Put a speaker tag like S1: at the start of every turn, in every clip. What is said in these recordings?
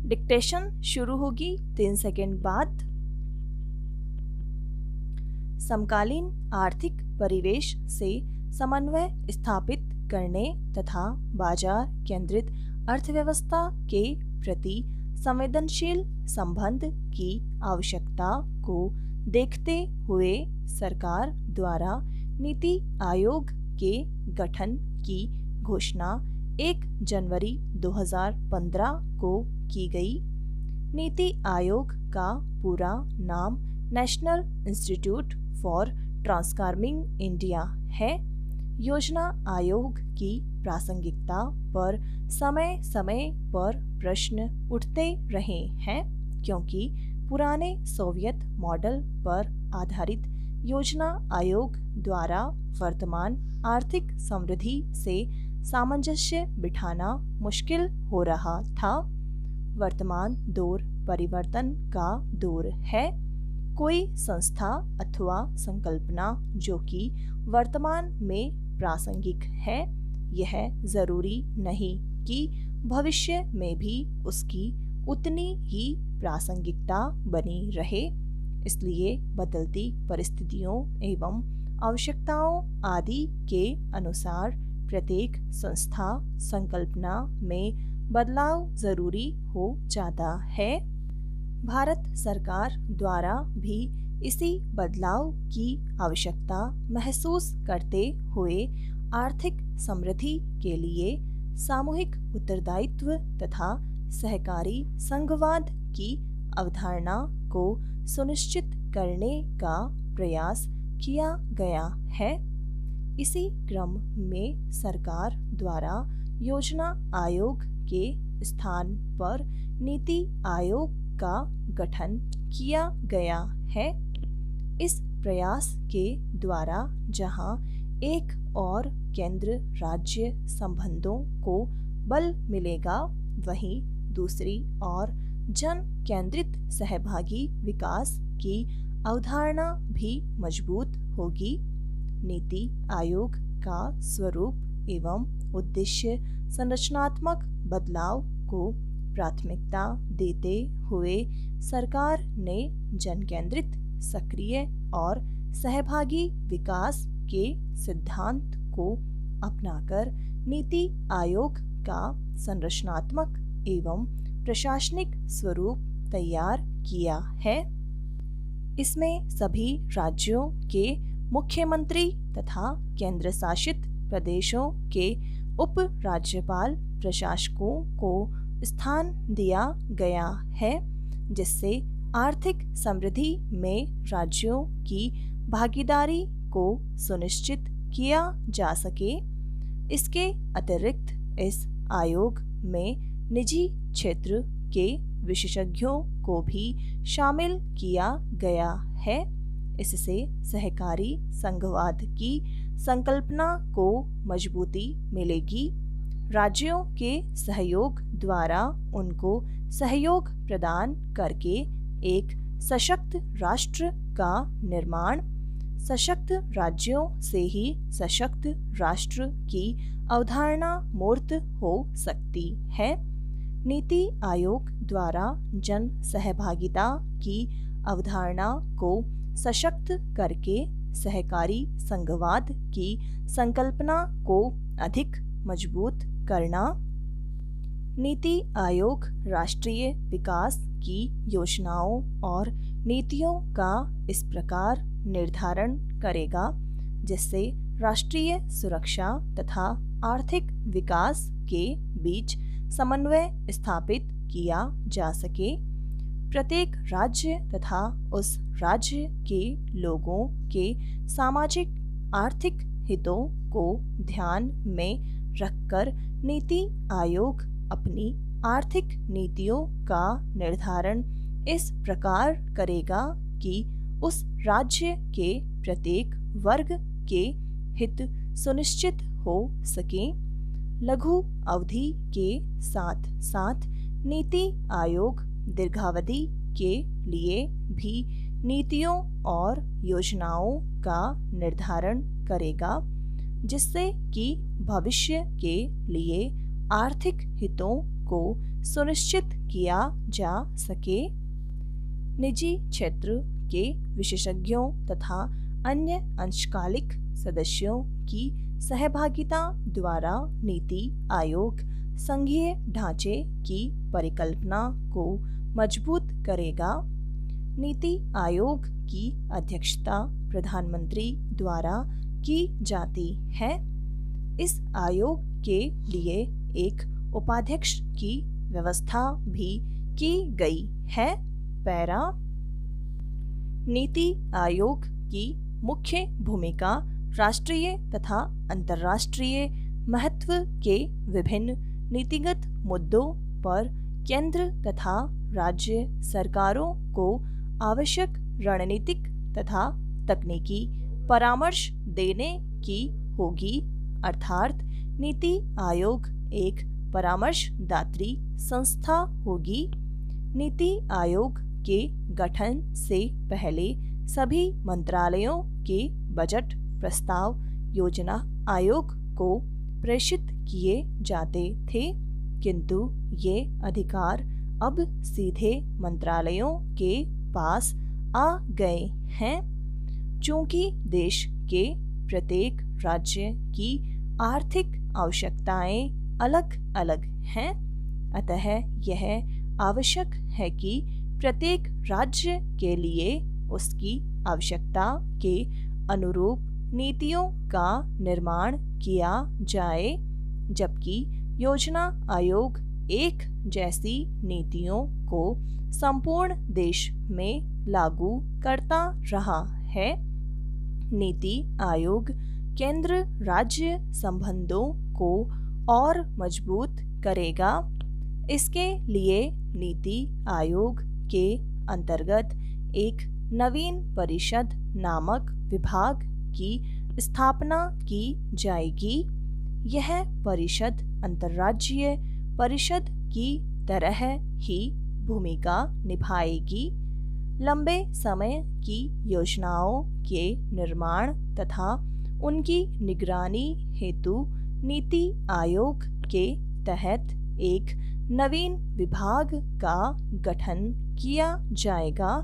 S1: Dictation शुरू होगी 3 second बाद। समकालीन आर्थिक परिवेश से समन्वय स्थापित करने तथा बाजार केंद्रित अर्थव्यवस्था के प्रति संवेदनशील संबंध की आवश्यकता को देखते हुए सरकार द्वारा नीति आयोग के गठन की घोषणा 1 जनवरी 2015 को की गई। नीति आयोग का पूरा नाम national institute for transforming India है। योजना आयोग की प्रासंगिकता पर समय समय पर प्रश्न उठते रहे हैं, क्योंकि पुराने सोवियत मॉडल पर आधारित योजना आयोग द्वारा वर्तमान आर्थिक समृद्धि से सामंजस्य बिठाना मुश्किल हो रहा था। वर्तमान दौर परिवर्तन का दौर है। कोई संस्था अथवा संकल्पना जो कि वर्तमान में प्रासंगिक है, यह जरूरी नहीं कि भविष्य में भी उसकी उतनी ही प्रासंगिकता बनी रहे। इसलिए बदलती परिस्थितियों एवं आवश्यकताओं आदि के अनुसार प्रत्येक संस्था संकल्पना में बदलाव जरूरी हो जाता है। भारत सरकार द्वारा भी इसी बदलाव की आवश्यकता महसूस करते हुए आर्थिक समृद्धि के लिए सामूहिक उत्तरदायित्व तथा सहकारी संघवाद की अवधारणा को सुनिश्चित करने का प्रयास किया गया है। इसी क्रम में सरकार द्वारा योजना आयोग के स्थान पर नीति आयोग का गठन किया गया है। इस प्रयास के द्वारा जहां एक और केंद्र राज्य संबंधों को बल मिलेगा, वहीं दूसरी ओर जन केंद्रित सहभागी विकास की अवधारणा भी मजबूत होगी। नीति आयोग का स्वरूप एवं उद्देश्य संरचनात्मक बदलाव को प्राथमिकता देते हुए सरकार ने जन केंद्रित, सक्रिय और सहभागी विकास के सिद्धांत को अपनाकर नीति आयोग का संरचनात्मक एवं प्रशासनिक स्वरूप तैयार किया है। इसमें सभी राज्यों के मुख्यमंत्री तथा केंद्र शासित प्रदेशों के उप राज्यपाल प्रशासकों को स्थान दिया गया है, जिससे आर्थिक समृद्धि में राज्यों की भागीदारी को सुनिश्चित किया जा सके। इसके अतिरिक्त इस आयोग में निजी क्षेत्र के विशेषज्ञों को भी शामिल किया गया है। इससे सहकारी संघवाद की संकल्पना को मजबूती मिलेगी। राज्यों के सहयोग द्वारा उनको सहयोग प्रदान करके एक सशक्त राष्ट्र का निर्माण, सशक्त राज्यों से ही सशक्त राष्ट्र की अवधारणा मूर्त हो सकती है। नीति आयोग द्वारा जन सहभागिता की अवधारणा को सशक्त करके सहकारी संघवाद की संकल्पना को अधिक मजबूत करना। नीति आयोग राष्ट्रीय विकास की योजनाओं और नीतियों का इस प्रकार निर्धारण करेगा जिससे राष्ट्रीय सुरक्षा तथा आर्थिक विकास के बीच समन्वय स्थापित किया जा सके। प्रत्येक राज्य तथा उस राज्य के लोगों के सामाजिक आर्थिक हितों को ध्यान में रखकर नीति आयोग अपनी आर्थिक नीतियों का निर्धारण इस प्रकार करेगा कि उस राज्य के प्रत्येक वर्ग के हित सुनिश्चित हो सके। लघु अवधि के साथ साथ नीति आयोग दीर्घावधि के लिए भी नीतियों और योजनाओं का निर्धारण करेगा, जिससे कि भविष्य के लिए आर्थिक हितों को सुनिश्चित किया जा सके। निजी क्षेत्र के विशेषज्ञों तथा अन्य अंशकालिक सदस्यों की सहभागिता द्वारा नीति आयोग संघीय ढांचे की परिकल्पना को मजबूत करेगा। नीति आयोग की अध्यक्षता प्रधानमंत्री द्वारा की जाती है। इस आयोग के लिए एक उपाध्यक्ष की व्यवस्था भी की गई है। पैरा। नीति आयोग की मुख्य भूमिका राष्ट्रीय तथा अंतर्राष्ट्रीय महत्व के विभिन्न नीतिगत मुद्दों पर केंद्र तथा राज्य सरकारों को आवश्यक रणनीतिक तथा तकनीकी परामर्श देने की होगी। अर्थात नीति आयोग एक परामर्शदात्री संस्था होगी। नीति आयोग के गठन से पहले सभी मंत्रालयों के बजट प्रस्ताव योजना आयोग को प्रेषित किए जाते थे, किंतु ये अधिकार अब सीधे मंत्रालयों के पास आ गए हैं। चूंकि देश के प्रत्येक राज्य की आर्थिक आवश्यकताएं अलग अलग हैं, अतः यह आवश्यक है कि प्रत्येक राज्य के लिए उसकी आवश्यकता के अनुरूप नीतियों का निर्माण किया जाए, जबकि योजना आयोग एक जैसी नीतियों को संपूर्ण देश में लागू करता रहा है। नीति आयोग केंद्र राज्य संबंधों को और मजबूत करेगा। इसके लिए नीति आयोग के अंतर्गत एक नवीन परिषद नामक विभाग की स्थापना की जाएगी। यह परिषद अंतर्राज्यीय परिषद की तरह ही भूमिका निभाएगी। लंबे समय की योजनाओं के निर्माण तथा उनकी निगरानी हेतु नीति आयोग के तहत एक नवीन विभाग का गठन किया जाएगा।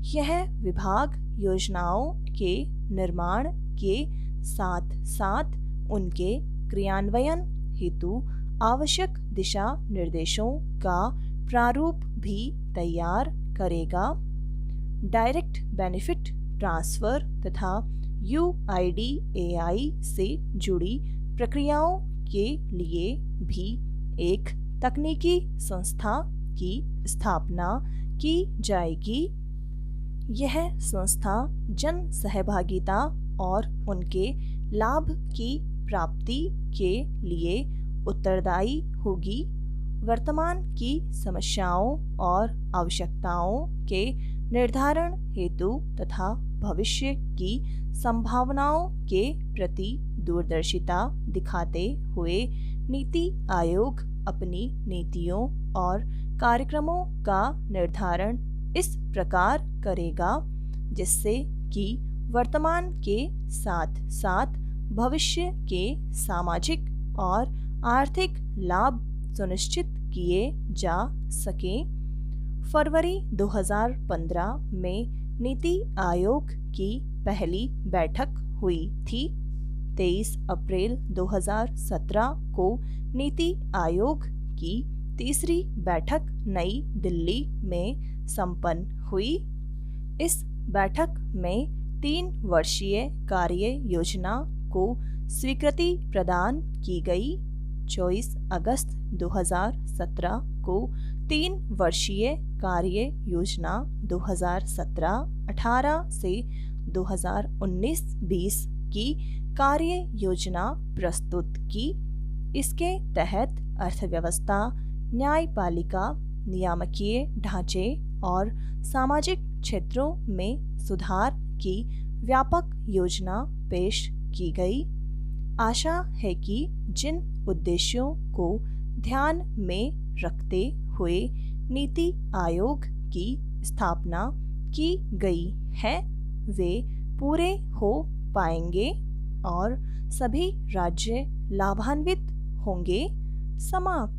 S1: यह विभाग योजनाओं के निर्माण के साथ साथ उनके क्रियान्वयन हेतु आवश्यक दिशा निर्देशों का प्रारूप भी तैयार करेगा। डायरेक्ट बेनिफिट ट्रांसफर तथा UIDAI से जुड़ी प्रक्रियाओं के लिए भी एक तकनीकी संस्था की स्थापना की जाएगी। यह संस्था जन सहभागिता और उनके लाभ की प्राप्ति के लिए उत्तरदायी होगी। वर्तमान की समस्याओं और आवश्यकताओं के निर्धारण हेतु तथा भविष्य की संभावनाओं के प्रति दूरदर्शिता दिखाते हुए नीति आयोग अपनी नीतियों और कार्यक्रमों का निर्धारण इस प्रकार करेगा जिससे कि वर्तमान के साथ साथ भविष्य के सामाजिक और आर्थिक लाभ सुनिश्चित किए जा सकें। फरवरी 2015 में नीति आयोग की पहली बैठक हुई थी। 23 अप्रैल 2017 को नीति आयोग की तीसरी बैठक नई दिल्ली में संपन्न हुई। इस बैठक में 3 वर्षीय कार्य योजना को स्वीकृति प्रदान की गई। 24 अगस्त 2017 को 3 वर्षीय कार्य योजना 2017-18 से 2019-20 की कार्य योजना प्रस्तुत की। इसके तहत अर्थव्यवस्था, न्यायपालिका, नियामकीय ढांचे और सामाजिक क्षेत्रों में सुधार की व्यापक योजना पेश की गई। आशा है कि जिन उद्देश्यों को ध्यान में रखते हुए नीति आयोग की स्थापना की गई है वे पूरे हो पाएंगे और सभी राज्य लाभान्वित होंगे। समाप्त।